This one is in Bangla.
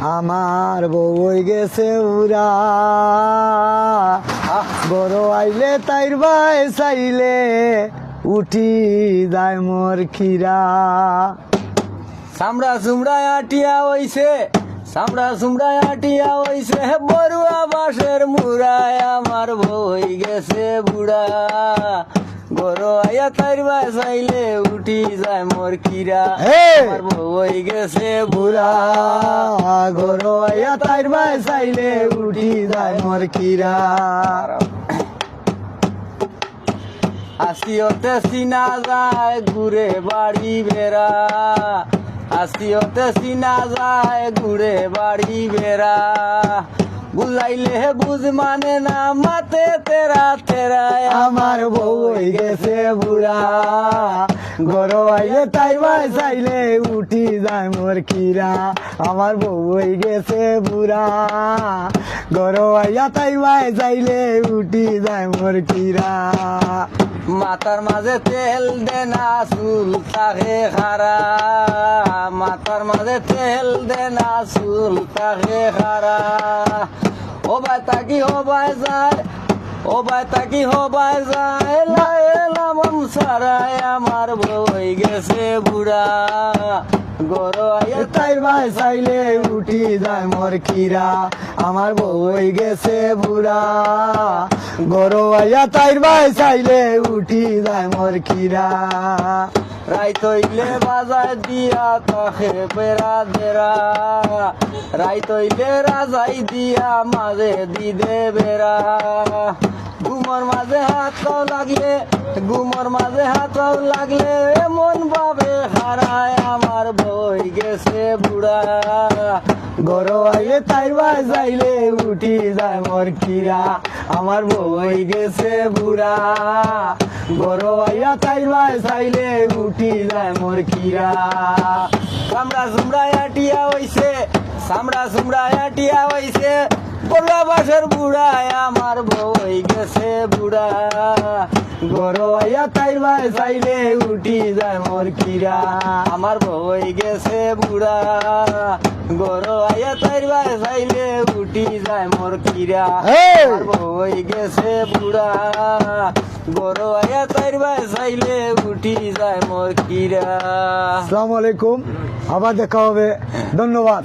আমার বউ গেছে উড়া বড় আইলে তাইর ভাই চাইলে উঠি যায় মোর খিরা। সামড়া সুমড়ায় আটিয়া হইছে, সামড়া সুমড়ায় আটিয়া হইছে, বড়ুয়া বাঁশের মুড়ায় আমার বই গেছে বুড়া। গরো আয়া তাইর ভাই চাইলে উঠি যায় মোর খিরা। আমার বই গেছে বুড়া, গরো আইয়া তাইর ভাই চাইলে উঠি যায় মোর খিরা। আসিওতে চিনা যায় ঘুরে বাড়ি বেড়া, আসিওতে চিনা যায় ঘুরে বাড়ি বেড়া। বুঝাইলে বুঝ মানে না মাতে তেরা তেরায় আমার বউ গেছে বুড়া। গরো আইলে তাই ভাই চাইলে উঠি যায় মোর খিরা। আমার বউ গেছে বুড়া, গরো আইয়া তাই ভাই চাইলে উঠি যায় মোর খিরা। মাথার মাঝে তেল দেনা চুল তাকে খারা, মাথার মাঝে তেল দেনা চুল তাকে খারা। ও ভাই তাকি হবাই যায়, ও ভাই তাকি হবাই যায়, লাইলাম সারায় আমার বই গেছে বুড়া। গরো আইয়া তাই ভাই চাইলে উঠি যায় মোর খিরা। আমার বউ গেছে বুড়া, গরো আইয়া তাই ভাই চাইলে উঠি যায় মোর খিরা। রাইত হইলে বাজার দিয়া তাকে বেড়া দেরা, রাইত হইলে রাজাই দিয়া মাঝে দিদে বেড়া। ঘুমর মাঝে হাতও লাগলে, ঘুমর মাঝে হাতও লাগলে এমন ভাবে হারায় আমার বই গেছে বুড়া। গরো আইলে তাই ভাই চাইলে উঠি যায় মোর খিরা। আমার বউ গেছে বুড়া, গরো আইয়া তাই ভাই চাইলে উঠি যায় মোর খিরা। সামড়া সুমড়ায় আটিয়া হইছে, সামড়া সুমড়ায় আটিয়া হইছে, বড়ুয়া বাঁশের বুড়ায় আমার বই গেছে বুড়া। গরো আইয়া তাই ভাই চাইলে উঠি যায় মোর খিরা। আমার বই গেছে বুড়া, গরো আয়া তাইর ভাই চাইলে উঠি যায় মোর খিরা। আমার বই গেছে বুড়া, গরো আয়া তাইর ভাই চাইলে উঠি যায় মোর খিরা। আসসালামু আলাইকুম, আবার দেখা হবে, ধন্যবাদ।